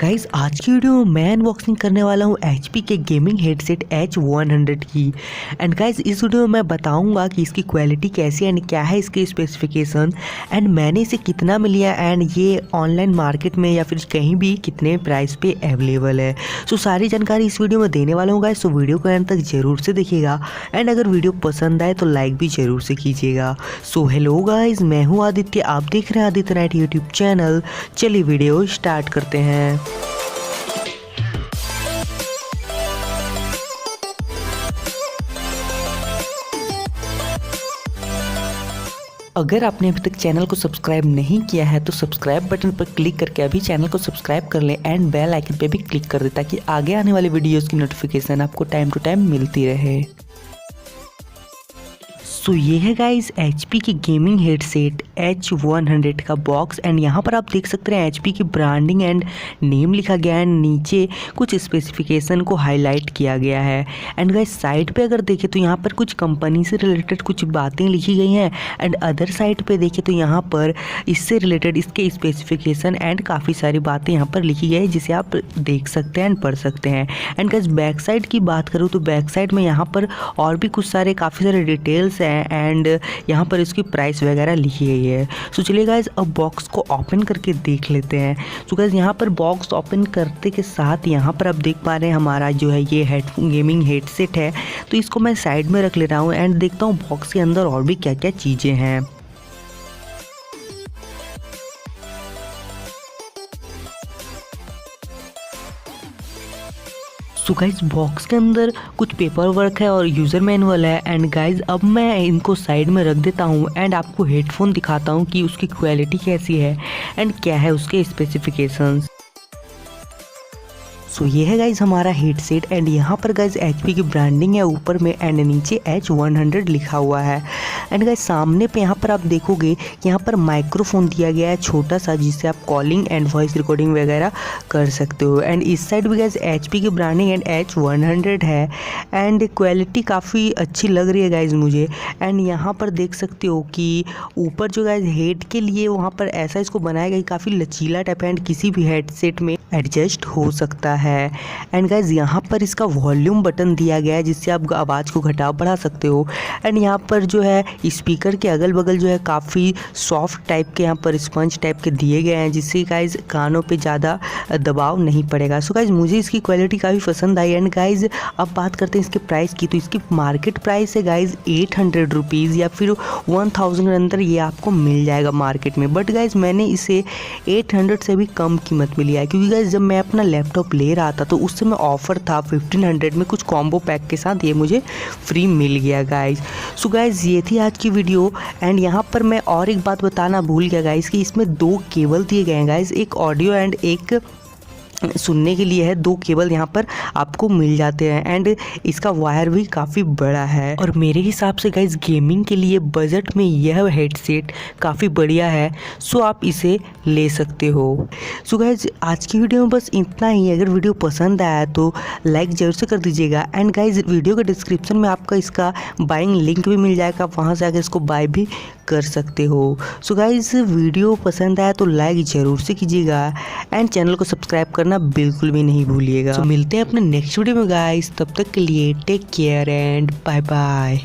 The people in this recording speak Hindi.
गाइस आज की वीडियो में मैं अनबॉक्सिंग करने वाला हूँ HP के गेमिंग हेडसेट H100 की। एंड गाइस इस वीडियो में मैं बताऊंगा कि इसकी क्वालिटी कैसी है एंड क्या है इसके स्पेसिफिकेशन एंड मैंने इसे कितना में लिया एंड ये ऑनलाइन मार्केट में या फिर कहीं भी कितने प्राइस पे अवेलेबल है। सो सारी जानकारी इस वीडियो में देने वाला हूँ गाइस, तो वीडियो को अंत तक जरूर से देखिएगा एंड अगर वीडियो पसंद आए तो लाइक भी जरूर से कीजिएगा। सो हेलो गाइस, मैं हूँ आदित्य, आप देख रहे हैं आदित्य नाइट यूट्यूब चैनल। चलिए वीडियो स्टार्ट करते हैं। अगर आपने अभी तक चैनल को सब्सक्राइब नहीं किया है तो सब्सक्राइब बटन पर क्लिक करके अभी चैनल को सब्सक्राइब कर लें एंड बेल आइकन पे भी क्लिक कर दें ताकि आगे आने वाली वीडियोस की नोटिफिकेशन आपको टाइम टू टाइम मिलती रहे। तो ये है गाइस HP की गेमिंग हेडसेट H100 का बॉक्स एंड यहाँ पर आप देख सकते हैं HP की ब्रांडिंग एंड नेम लिखा गया है एंड नीचे कुछ स्पेसिफिकेशन को हाईलाइट किया गया है। एंड गाइस साइड पे अगर देखें तो यहाँ पर कुछ कंपनी से रिलेटेड कुछ बातें लिखी गई हैं एंड अदर साइड पे देखें तो यहाँ पर इससे रिलेटेड इसके स्पेसिफिकेशन एंड काफ़ी सारी बातें यहाँ पर लिखी गई है जिसे आप देख सकते हैं एंड पढ़ सकते हैं। एंड गाइस बैक साइड की बात करूँ तो बैक साइड में यहाँ पर और भी कुछ सारे काफ़ी सारे डिटेल्स हैं एंड यहाँ पर इसकी प्राइस वगैरह लिखी गई है। सो चलिए गाइज अब बॉक्स को ओपन करके देख लेते हैं। सो गाइज यहाँ पर बॉक्स ओपन करते के साथ यहाँ पर आप देख पा रहे हैं हमारा जो है ये गेमिंग हेडसेट है, तो इसको मैं साइड में रख ले रहा हूँ एंड देखता हूँ बॉक्स के अंदर और भी क्या क्या चीज़ें हैं। सो गाइज बॉक्स के अंदर कुछ पेपर वर्क है और यूज़र मैनुअल है एंड गाइज अब मैं इनको साइड में रख देता हूँ एंड आपको हेडफोन दिखाता हूँ कि उसकी क्वालिटी कैसी है एंड क्या है उसके स्पेसिफिकेशंस। सो ये है गाइज हमारा हेडसेट एंड यहाँ पर गाइज HP की ब्रांडिंग है ऊपर में एंड नीचे H100 लिखा हुआ है। एंड गाइज सामने पे यहाँ पर आप देखोगे कि यहाँ पर माइक्रोफोन दिया गया है छोटा सा जिससे आप कॉलिंग एंड वॉइस रिकॉर्डिंग वगैरह कर सकते हो। एंड इस साइड भी गाइज HP की ब्रांडिंग एंड H100 है एंड क्वालिटी काफ़ी अच्छी लग रही है गाइज मुझे। एंड यहाँ पर देख सकते हो कि ऊपर जो गाइज हेड के लिए वहाँ पर ऐसा इसको बनाया गया काफ़ी लचीला टाइप है एंड किसी भी हेडसेट में एडजस्ट हो सकता है। एंड गाइज यहाँ पर इसका वॉल्यूम बटन दिया गया है जिससे आप आवाज़ को घटा बढ़ा सकते हो। एंड यहाँ पर जो है स्पीकर के अगल बगल जो है काफ़ी सॉफ्ट टाइप के यहाँ पर स्पंज टाइप के दिए गए हैं जिससे गाइज कानों पे ज़्यादा दबाव नहीं पड़ेगा। सो गाइज मुझे इसकी क्वालिटी काफ़ी पसंद आई। एंड गाइज अब बात करते हैं इसके प्राइस की, तो इसकी मार्केट प्राइस है गाइज 800 रुपीज़ या फिर 1000 के अंदर ये आपको मिल जाएगा मार्केट में। बट गाइज मैंने इसे 800 से भी कम कीमत में लिया है क्योंकि गाइज जब मैं अपना लैपटॉप ले रहा था तो उस समय ऑफर था 1500 में कुछ कॉम्बो पैक के साथ ये मुझे फ्री मिल गया गाइज। सो गाइज ये थी आज की वीडियो एंड यहाँ पर मैं और एक बात बताना भूल गया गाइज कि इसमें 2 केबल दिए गए हैं गाइज, एक ऑडियो एंड एक सुनने के लिए है। 2 केबल यहाँ पर आपको मिल जाते हैं एंड इसका वायर भी काफ़ी बड़ा है और मेरे हिसाब से गाइज गेमिंग के लिए बजट में यह हेडसेट काफ़ी बढ़िया है। सो आप इसे ले सकते हो। सो गाइज आज की वीडियो में बस इतना ही। अगर वीडियो पसंद आया तो लाइक जरूर से कर दीजिएगा एंड गाइज वीडियो के डिस्क्रिप्शन में आपका इसका बाइंग लिंक भी मिल जाएगा, आप वहाँ से आकर इसको बाय भी कर सकते हो। सो गाइज वीडियो पसंद आया तो लाइक ज़रूर से कीजिएगा एंड चैनल को सब्सक्राइब करना बिल्कुल भी नहीं भूलिएगा। तो मिलते हैं अपने नेक्स्ट वीडियो में गाइज, तब तक के लिए take care and bye bye.